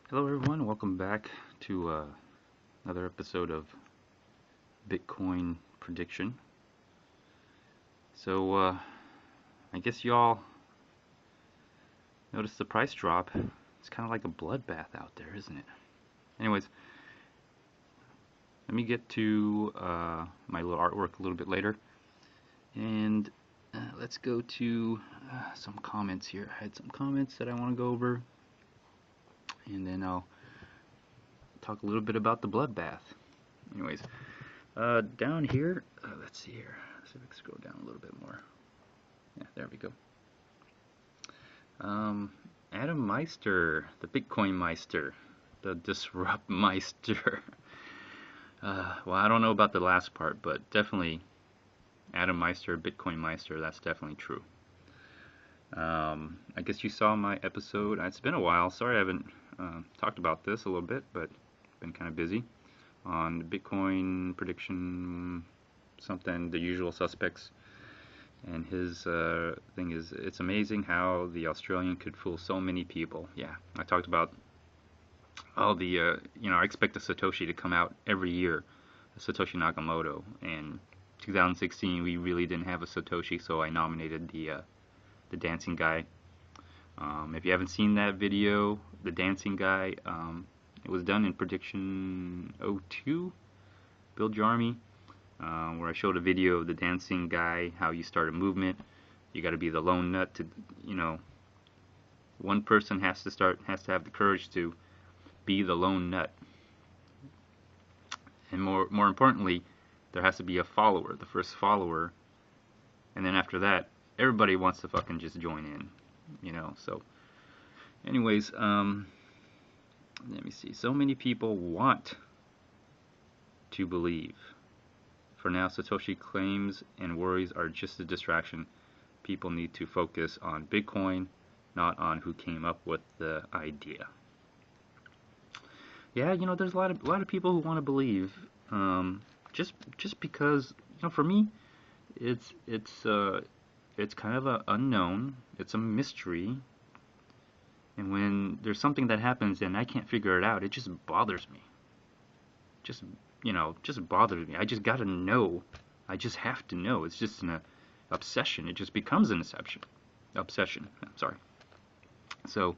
Hello everyone, welcome back to another episode of Bitcoin prediction. So I guess y'all noticed the price drop. It's kind of like a bloodbath out there, isn't it? Anyways, let me get to my little artwork a little bit later. And let's go to some comments here. I had some comments that I want to go over. And then I'll talk a little bit about the bloodbath. Anyways, down here, let's see here. Let's see if I can scroll down a little bit more. Yeah, there we go. Adam Meister, the Bitcoin Meister, the Disrupt Meister. Well, I don't know about the last part, but definitely Adam Meister, Bitcoin Meister, that's definitely true. I guess you saw my episode. It's been a while. Sorry I haven't talked about this a little bit, but been kind of busy on Bitcoin prediction, something, the usual suspects. And his thing is, it's amazing how the Australian could fool so many people. Yeah, I talked about all the, I expect a Satoshi to come out every year, Satoshi Nakamoto. And 2016, we really didn't have a Satoshi, so I nominated the dancing guy. If you haven't seen that video, the dancing guy, it was done in prediction 02, Build Your Army. Where I showed a video of the dancing guy, how you start a movement. You got to be the lone nut to, one person has to have the courage to be the lone nut. And more importantly, there has to be a follower, the first follower. And then after that, everybody wants to fucking just join in, so anyways, let me see. So many people want to believe. For now, Satoshi claims and worries are just a distraction. People need to focus on Bitcoin, not on who came up with the idea. Yeah, there's a lot of people who want to believe, just because, for me, it's kind of an unknown. It's a mystery, and when there's something that happens and I can't figure it out, it just bothers me. Just bothers me. I just gotta know. I just have to know. It's just an obsession. It just becomes an obsession. I'm sorry. So,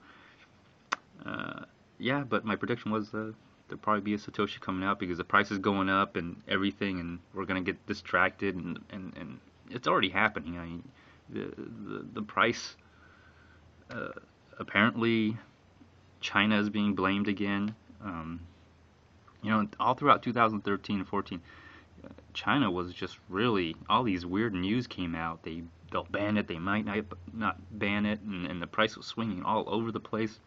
yeah, but my prediction was there'll probably be a Satoshi coming out because the price is going up and everything, and we're gonna get distracted, and it's already happening. I mean, the price. Apparently, China is being blamed again. All throughout 2013 and 14, China was just really, all these weird news came out. They'll ban it, they might not ban it, and the price was swinging all over the place.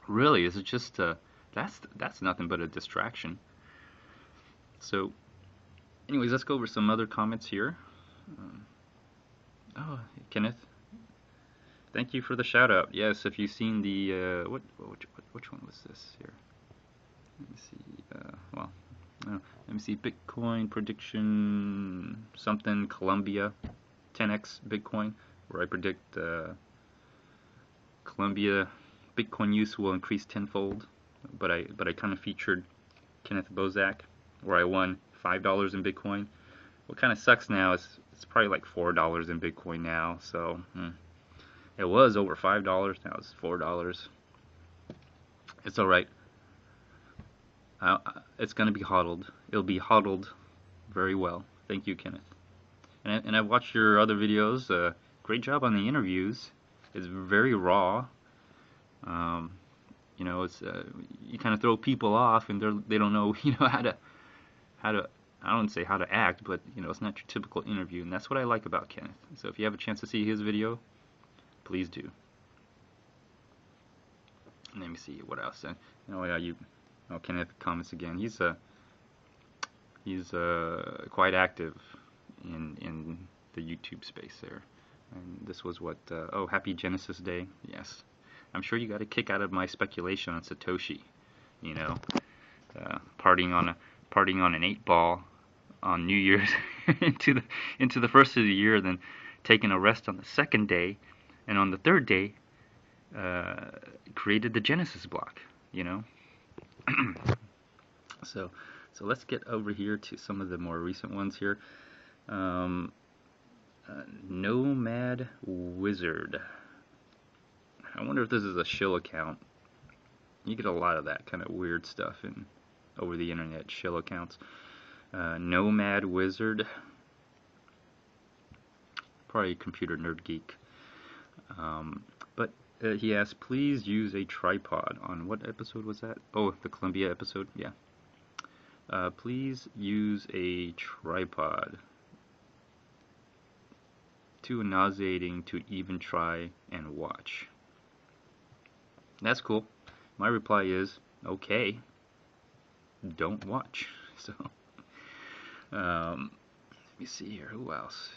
Really, it's just that's nothing but a distraction. So, anyways, let's go over some other comments here. Oh, Kenneth, thank you for the shout out. Yes, if you've seen the which one was this here? Let me see. Let me see. Bitcoin prediction something Colombia 10x Bitcoin, where I predict Colombia Bitcoin use will increase tenfold. But I kind of featured Kenneth Bozak, where I won $5 in Bitcoin. What kind of sucks now is it's probably like $4 in Bitcoin now. So it was over $5. Now it's $4. It's all right. It's going to be hodled. It'll be hodled very well. Thank you, Kenneth. And I watched your other videos. Great job on the interviews. It's very raw. It's you kind of throw people off, and they don't know, how to. I don't say how to act, but it's not your typical interview, and that's what I like about Kenneth. So if you have a chance to see his video, please do. And let me see what else. Kenneth comments again. He's quite active in the YouTube space there. And this was what, Happy Genesis Day. Yes. I'm sure you got a kick out of my speculation on Satoshi. Partying on an 8-ball on New Year's into the first of the year, then taking a rest on the second day, and on the third day, uh, created the Genesis block, you know. So, so let's get over here to some of the more recent ones here. Um, Nomad Wizard. I wonder if this is a shill account. You get a lot of that kind of weird stuff in over the internet, shill accounts. Nomad Wizard. Probably computer nerd geek. But he asked, please use a tripod. On what episode was that? Oh, the Columbia episode? Yeah. Please use a tripod. Too nauseating to even try and watch. That's cool. My reply is, okay, don't watch. So, let me see here. Who else?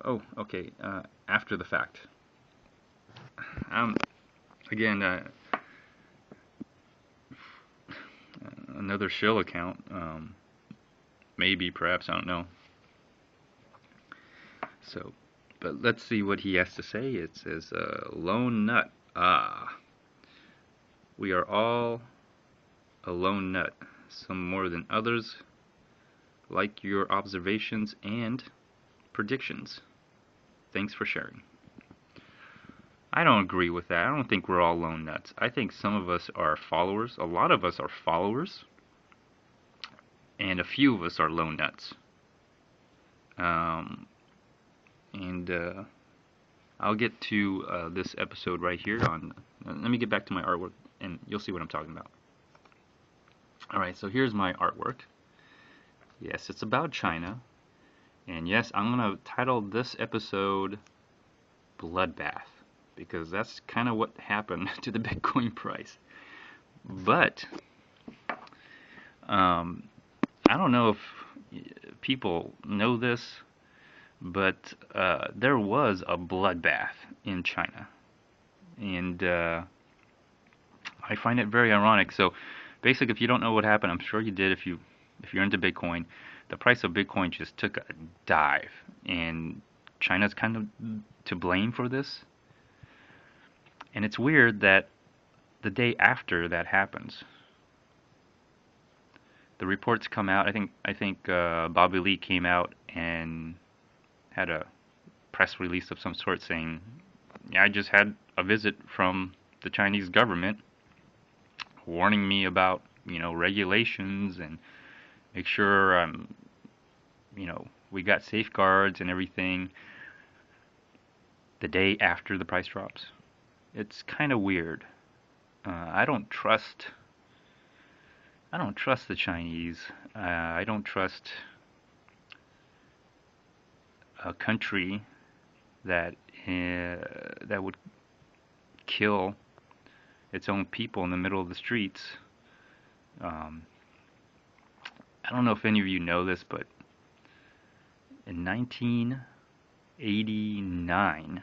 Oh, okay. After the fact. Again, another shill account. Maybe, perhaps, I don't know. So, but let's see what he has to say. It says, lone nut. We are all a lone nut, some more than others. Like your observations and predictions. Thanks for sharing. I don't agree with that. I don't think we're all lone nuts. I think some of us are followers. A lot of us are followers. And a few of us are lone nuts. I'll get to this episode right here on... let me get back to my artwork, and you'll see what I'm talking about. Alright, so here's my artwork. Yes, it's about China. And yes, I'm going to title this episode Bloodbath, because that's kind of what happened to the Bitcoin price. But I don't know if people know this, but there was a bloodbath in China, and I find it very ironic. So basically, if you don't know what happened, I'm sure you did if you're into Bitcoin. The price of Bitcoin just took a dive, and China's kind of to blame for this. And it's weird that the day after that happens, the reports come out. I think Bobby Lee came out and had a press release of some sort saying, "Yeah, I just had a visit from the Chinese government, warning me about regulations and make sure we got safeguards and everything." The day after the price drops, it's kind of weird. I don't trust the Chinese. I don't trust a country that would kill its own people in the middle of the streets. I don't know if any of you know this, but in 1989,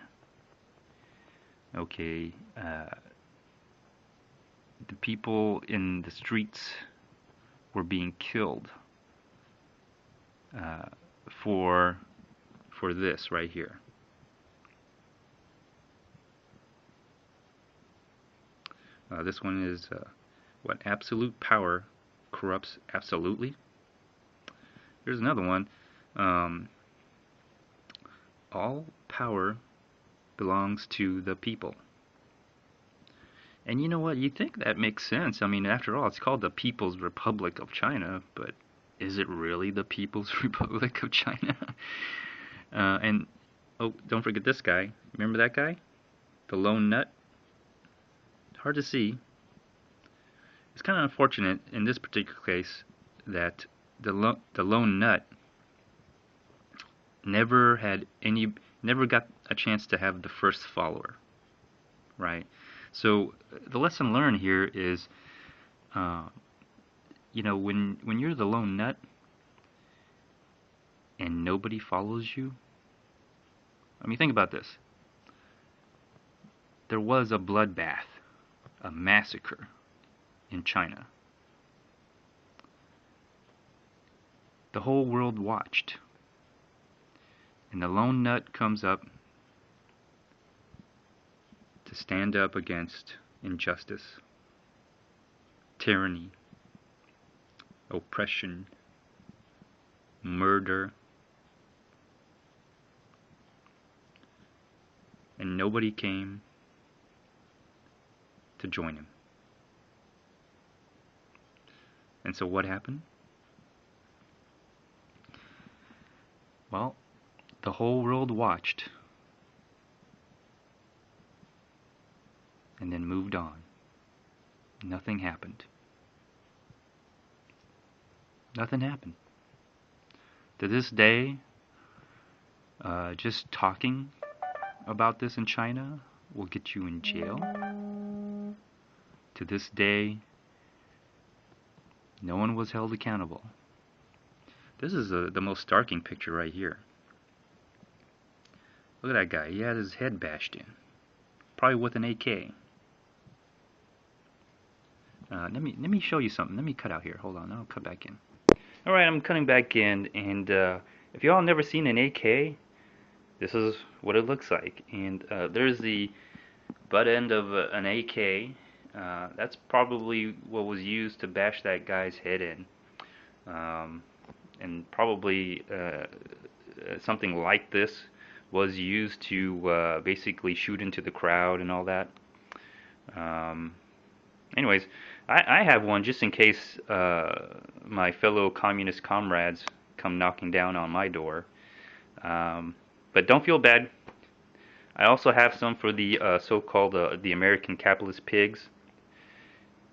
okay, the people in the streets were being killed for this right here. This one is what absolute power corrupts absolutely. Here's another one. All power belongs to the people. And you know what? You think that makes sense. I mean, after all, it's called the People's Republic of China, but is it really the People's Republic of China? And, oh, don't forget this guy. Remember that guy? The lone nut? Hard to see. It's kind of unfortunate in this particular case that the lone nut never got a chance to have the first follower, right? So the lesson learned here is, when you're the lone nut and nobody follows you. I mean, think about this. There was a bloodbath, a massacre in China. The whole world watched. And the lone nut comes up to stand up against injustice, tyranny, oppression, murder, and nobody came to join him. And so what happened? Well, the whole world watched and then moved on. Nothing happened. Nothing happened. To this day, just talking about this in China will get you in jail. To this day, no one was held accountable. This is the most starking picture right here. Look at that guy. He had his head bashed in. Probably with an AK. Let me show you something. Let me cut out here. Hold on. I'll cut back in. Alright, I'm cutting back in. And if y'all never seen an AK, this is what it looks like. And there's the butt end of an AK. That's probably what was used to bash that guy's head in. And probably something like this was used to basically shoot into the crowd and all that. Anyways, I have one just in case my fellow communist comrades come knocking down on my door. But don't feel bad. I also have some for the so-called the American capitalist pigs.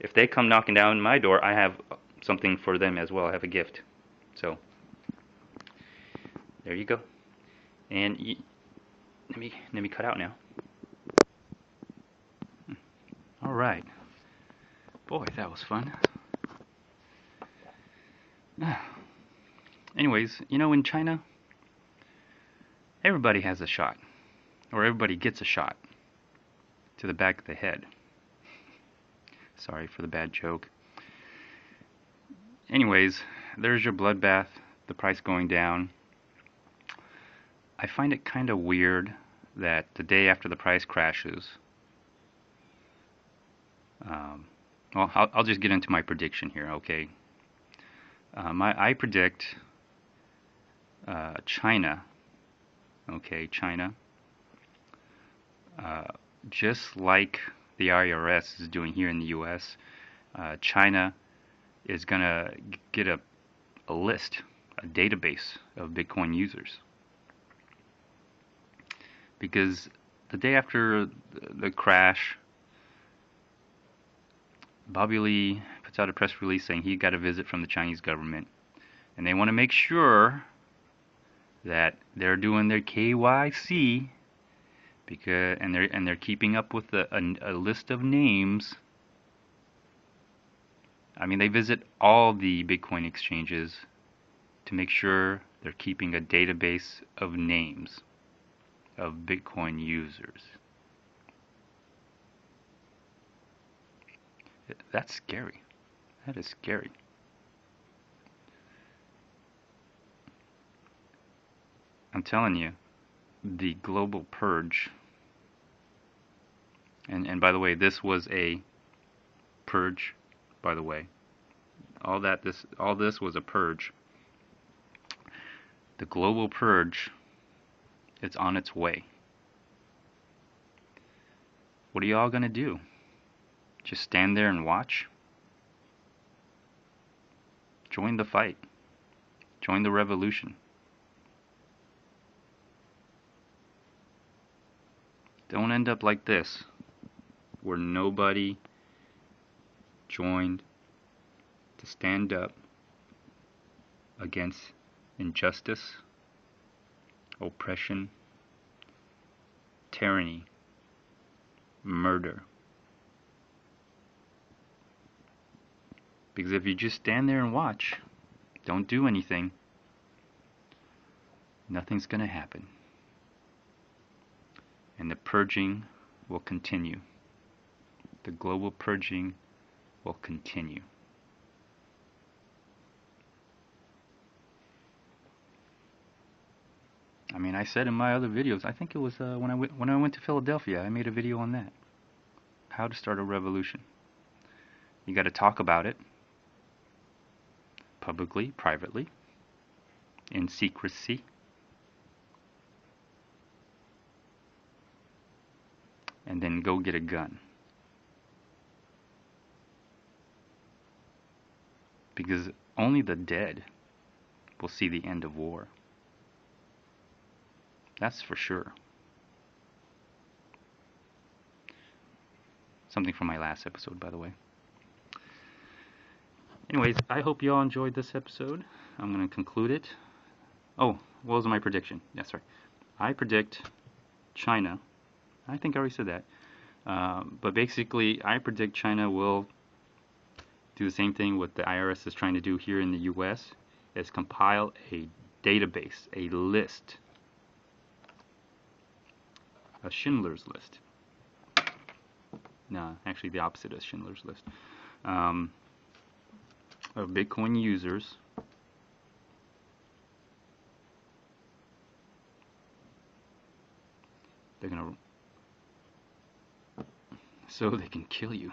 If they come knocking down my door, I have something for them as well. I have a gift. So there you go. And let me cut out now. All right. Boy, that was fun. Anyways, you know, in China, everybody has a shot, or everybody gets a shot to the back of the head. Sorry for the bad joke. Anyways, there's your bloodbath, the price going down. I find it kind of weird that the day after the price crashes, well, I'll just get into my prediction here, okay? I predict China, China, just like the IRS is doing here in the US, China is going to get a list, a database of Bitcoin users. Because the day after the crash, Bobby Lee puts out a press release saying he got a visit from the Chinese government, and they want to make sure that they're doing their KYC, because and they're keeping up with a list of names. I mean, they visit all the Bitcoin exchanges to make sure they're keeping a database of names of Bitcoin users. That's scary. That is scary. I'm telling you, the global purge, and by the way, this was a purge, by the way. All this was a purge. The global purge, it's on its way. What are y'all gonna do? Just stand there and watch? Join the fight. Join the revolution. Don't end up like this, where nobody joined to stand up against injustice, oppression, tyranny, murder. Because if you just stand there and watch, don't do anything, nothing's going to happen. And the purging will continue. The global purging will continue. I mean, I said in my other videos, I think it was when I went to Philadelphia, I made a video on that. how to start a revolution. You got to talk about it publicly, privately, in secrecy. And then go get a gun. Because only the dead will see the end of war. That's for sure. Something from my last episode, by the way. Anyways, I hope you all enjoyed this episode. I'm going to conclude it. Oh, what was my prediction? Yes, right. I predict China. I think I already said that. But basically, I predict China will do the same thing what the IRS is trying to do here in the US, is compile a database, a list, a Schindler's List. No, actually the opposite of Schindler's List. Of Bitcoin users they're gonna, so they can kill you.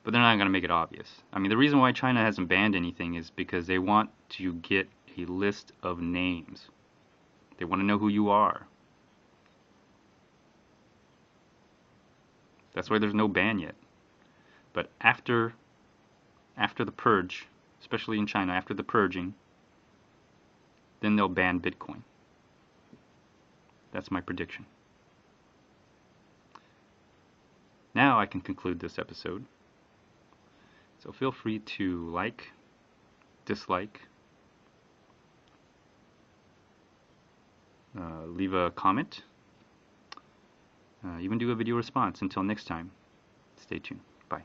But they're not going to make it obvious. I mean, the reason why China hasn't banned anything is because they want to get a list of names. They want to know who you are. That's why there's no ban yet. But after the purge, especially in China, after the purging, then they'll ban Bitcoin. That's my prediction. Now I can conclude this episode. So feel free to like, dislike, leave a comment, even do a video response. Until next time, stay tuned. Bye.